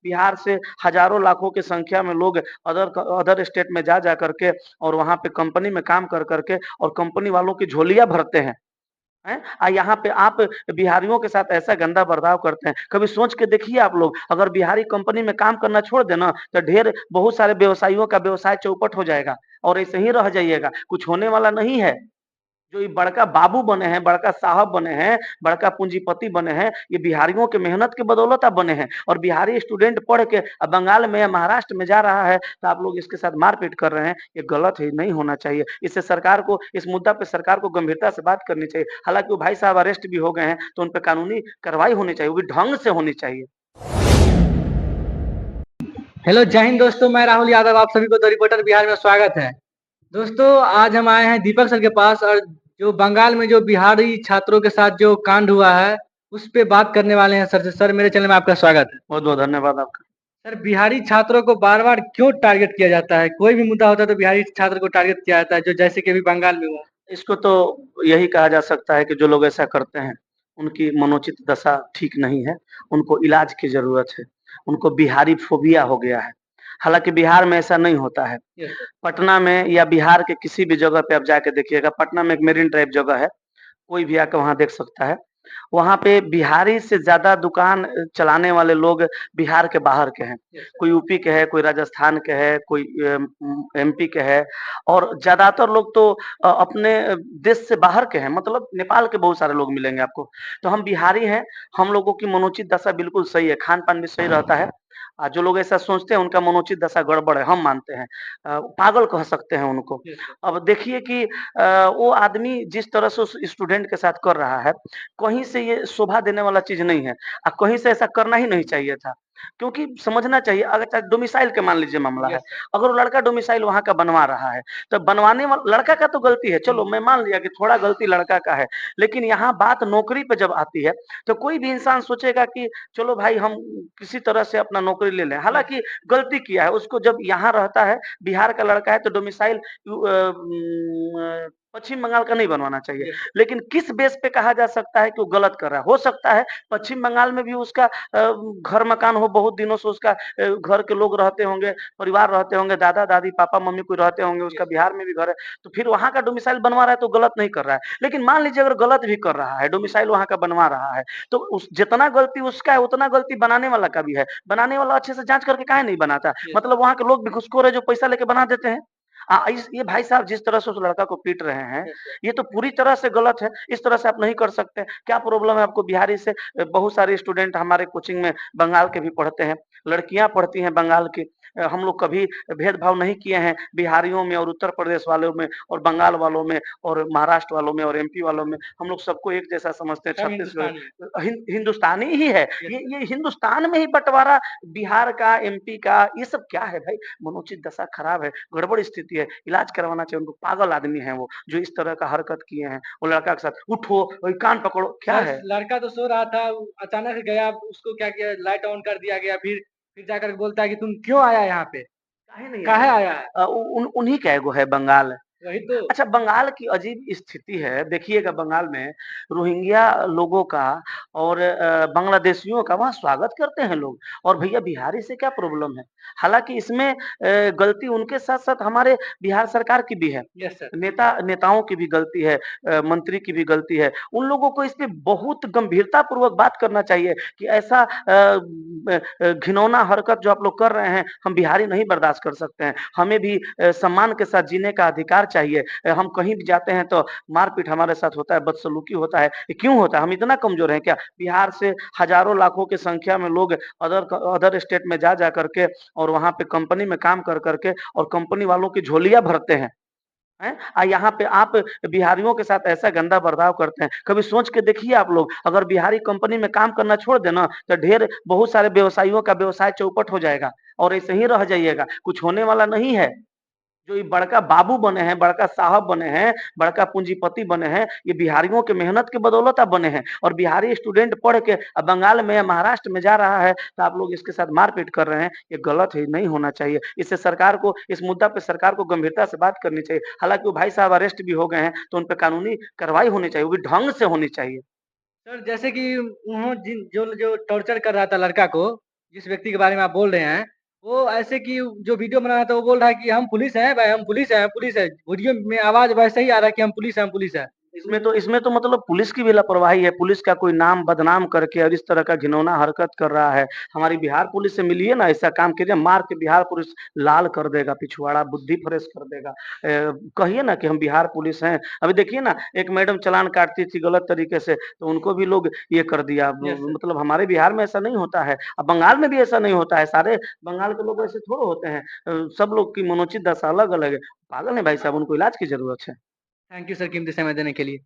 बिहार से हज़ारों लाखों की संख्या में लोग अदर स्टेट में जा करके और वहाँ पे कंपनी में काम कर के और कंपनी वालों की झोलियाँ भरते हैं। हैं? यहाँ पे आप बिहारियों के साथ ऐसा गंदा बर्ताव करते हैं। कभी सोच के देखिए आप लोग, अगर बिहारी कंपनी में काम करना छोड़ दें ना, तो ढेर बहुत सारे व्यवसायियों का व्यवसाय चौपट हो जाएगा और ऐसे ही रह जाइएगा, कुछ होने वाला नहीं है। जो ये बड़का बाबू बने हैं, बड़का साहब बने हैं, बड़का पूंजीपति बने हैं, ये बिहारियों के मेहनत के बदौलत आप बने हैं और बिहारी स्टूडेंट पढ़ के बंगाल में या महाराष्ट्र में जा रहा है, तो आप लोग इसके साथ मारपीट कर रहे हैं, ये गलत है, नहीं होना चाहिए। इससे सरकार को इस मुद्दा पे सरकार को गंभीरता से बात करनी चाहिए। हालाँकि वो भाई साहब अरेस्ट भी हो गए हैं, तो उन पे कानूनी कार्रवाई होनी चाहिए, वो भी ढंग से होनी चाहिए। हेलो जय हिंद दोस्तों, मैं राहुल यादव आप सभी को द रिपोर्टर बिहार में स्वागत है। दोस्तों आज हम आए हैं दीपक सर के पास और जो बंगाल में जो बिहारी छात्रों के साथ जो कांड हुआ है उस पे बात करने वाले हैं सर से। सर मेरे चैनल में आपका स्वागत है। बहुत-बहुत धन्यवाद आपका। सर बिहारी छात्रों को बार बार क्यों टारगेट किया जाता है? कोई भी मुद्दा होता है तो बिहारी छात्र को टारगेट किया जाता है, जो जैसे कि अभी बंगाल में हुआ। इसको तो यही कहा जा सकता है कि जो लोग ऐसा करते हैं, उनकी मनोचित दशा ठीक नहीं है, उनको इलाज की ज़रूरत है, उनको बिहारी फ़ोबिया हो गया है। हालाँकि बिहार में ऐसा नहीं होता है, यस सर। पटना में या बिहार के किसी भी जगह पे आप जाके देखिएगा, पटना में एक मेरिन ड्राइव जगह है, कोई भी आके वहाँ देख सकता है। वहाँ पे बिहारी से ज़्यादा दुकान चलाने वाले लोग बिहार के बाहर के हैं। Yes sir. कोई यूपी के है, कोई राजस्थान के है, कोई एमपी के है और ज़्यादातर लोग तो अपने देश से बाहर के हैं, मतलब नेपाल के बहुत सारे लोग मिलेंगे आपको। तो हम बिहारी हैं, हम लोगों की मनोचित दशा बिल्कुल सही है, खान-पान भी सही रहता है। जो लोग ऐसा सोचते हैं उनका मनोचित दशा गड़बड़ है, हम मानते हैं। पागल कह सकते हैं उनको। Yes sir. अब देखिए कि वो आदमी जिस तरह से उस स्टूडेंट के साथ कर रहा है, कहीं से ये शोभा देने वाला चीज़ नहीं है। कहीं से ऐसा करना ही नहीं चाहिए था। क्योंकि समझना चाहिए अगर चाहे डोमिसाइल के मान लीजिए मामला है, यस सर। अगर वो लड़का डोमिसाइल वहाँ का बनवा रहा है, तो बनवाने वाला लड़का का तो गलती है, चलो मैं मान लिया कि थोड़ा गलती लड़का का है। लेकिन यहाँ बात नौकरी पे जब आती है, तो कोई भी इंसान सोचेगा कि चलो भाई हम किसी तरह से अपना नौकरी ले लें। यस हालाँकि गलती किया है, उसको जब यहाँ रहता है, बिहार का लड़का है तो डोमिसाइल पश्चिम बंगाल का नहीं बनवाना चाहिए। Yes sir. लेकिन किस बेस पे कहा जा सकता है कि वो गलत कर रहा है? हो सकता है पश्चिम बंगाल में भी उसका घर मकान हो, बहुत दिनों से उसका घर के लोग रहते होंगे, परिवार रहते होंगे, दादा-दादी, पापा-मम्मी कोई रहते होंगे, उसका यस सर। बिहार में भी घर है, तो फिर वहाँ का डोमिसाइल बनवा रहा है तो गलत नहीं कर रहा है। लेकिन मान लीजिए अगर गलत भी कर रहा है, डोमिसाइल वहाँ का बनवा रहा है, तो उस जितना गलती उसका है, उतना गलती बनाने वाला का भी है। बनाने वाला अच्छे से जाँच करके काहे नहीं बनाता? यस मतलब वहाँ के लोग भी घुसखोर है जो पैसा लेके बना देते हैं। इस ये भाई साहब जिस तरह से उस लड़का को पीट रहे हैं, यस सर। ये तो पूरी तरह से गलत है। इस तरह से आप नहीं कर सकते। क्या प्रॉब्लम है आपको बिहारी से? बहुत सारे स्टूडेंट हमारे कोचिंग में बंगाल के भी पढ़ते हैं, लड़कियाँ पढ़ती हैं बंगाल की। हम लोग कभी भेदभाव नहीं किए हैं बिहारियों में और उत्तर प्रदेश वालों में और बंगाल वालों में और महाराष्ट्र वालों में और एमपी वालों में। हम लोग सबको एक जैसा समझते हैं। सब छत्तीसगढ़ हिंदुस्तानी है। हिंदुस्तानी ही है। Yes sir. ये हिंदुस्तान में ही बँटवारा बिहार का, एमपी का, ये सब क्या है भाई? मनोचित दशा खराब है, गड़बड़ स्थिति है, इलाज करवाना चाहिए उनको। पागल आदमी हैं वो, जो इस तरह का हरकत किए हैं। वो लड़का के साथ उठो, ओए कान पकड़ो, क्या सर है? लड़का तो सो रहा था, अचानक से गया, उसको क्या किया, लाइट ऑन कर दिया गया, फिर जाकर के बोलता है कि तुम क्यों आया यहाँ पे? काहे नहीं काहे आया? आया है? उन्हीं का एगो है बंगाल। वही तो। अच्छा बंगाल की अजीब स्थिति है, देखिएगा बंगाल में रोहिंग्या लोगों का और बांग्लादेशियों का वहाँ स्वागत करते हैं लोग और भैया बिहारी से क्या प्रॉब्लम है? हालाँकि इसमें गलती उनके साथ-साथ हमारे बिहार सरकार की भी है। Yes sir. नेताओं की भी गलती है, मंत्री की भी गलती है। उन लोगों को इस पे बहुत गंभीरतापूर्वक बात करना चाहिए कि ऐसा घिनौना हरकत जो आप लोग कर रहे हैं, हम बिहारी नहीं बर्दाश्त कर सकते हैं। हमें भी सम्मान के साथ जीने का अधिकार चाहिए। हम कहीं भी जाते हैं तो मारपीट हमारे साथ होता है, बदसलूकी होता है। ये क्यों होता है? हम इतना कमज़ोर हैं क्या? बिहार से हज़ारों लाखों की संख्या में लोग अदर स्टेट में जा करके और वहाँ पे कंपनी में काम कर के और कंपनी वालों की झोलियाँ भरते हैं। हैं? यहाँ पे आप बिहारियों के साथ ऐसा गंदा बर्ताव करते हैं। कभी सोच के देखिए आप लोग, अगर बिहारी कंपनी में काम करना छोड़ दें ना, तो ढेर बहुत सारे व्यवसायियों का व्यवसाय चौपट हो जाएगा और ऐसे ही रह जाइएगा, कुछ होने वाला नहीं है। जो ये बड़का बाबू बने हैं, बड़का साहब बने हैं, बड़का पूंजीपति बने हैं, ये बिहारियों के मेहनत के बदौलत आप बने हैं और बिहारी स्टूडेंट पढ़ के बंगाल में या महाराष्ट्र में जा रहा है, तो आप लोग इसके साथ मारपीट कर रहे हैं, ये गलत है, नहीं होना चाहिए। इससे सरकार को इस मुद्दा पे सरकार को गंभीरता से बात करनी चाहिए। हालाँकि वो भाई साहब अरेस्ट भी हो गए हैं, तो उन पे कानूनी कार्रवाई होनी चाहिए, वो भी ढंग से होनी चाहिए। सर जैसे कि उन्हों जिन जो जो टॉर्चर कर रहा था लड़का को, जिस व्यक्ति के बारे में आप बोल रहे हैं, वो ऐसे कि जो वीडियो बना रहा था वो बोल रहा है कि हम पुलिस हैं भाई, हम पुलिस हैं, हम पुलिस हैं। वीडियो में आवाज़ वैसे ही आ रहा है कि हम पुलिस हैं, हम पुलिस हैं। इसमें तो मतलब पुलिस की भी लापरवाही है, पुलिस का कोई नाम बदनाम करके और इस तरह का घिनौना हरकत कर रहा है। हमारी बिहार पुलिस से मिलिए ना, ऐसा काम कीजिए, मार के बिहार पुलिस लाल कर देगा, पिछवाड़ा बुद्धि फ्रेश कर देगा। कहिए ना कि हम बिहार पुलिस हैं। अभी देखिए ना, एक मैडम चालान काटती थी गलत तरीके से, तो उनको भी लोग ये कर दिया। Yes sir. मतलब हमारे बिहार में ऐसा नहीं होता है, अब बंगाल में भी ऐसा नहीं होता है, सारे बंगाल के लोग ऐसे थोड़े होते हैं। सब लोग की मनोचित दशा अलग-अलग है। पागल हैं भाई साहब, उनको इलाज की ज़रूरत है। थैंक यू सर कीमती समय देने के लिए।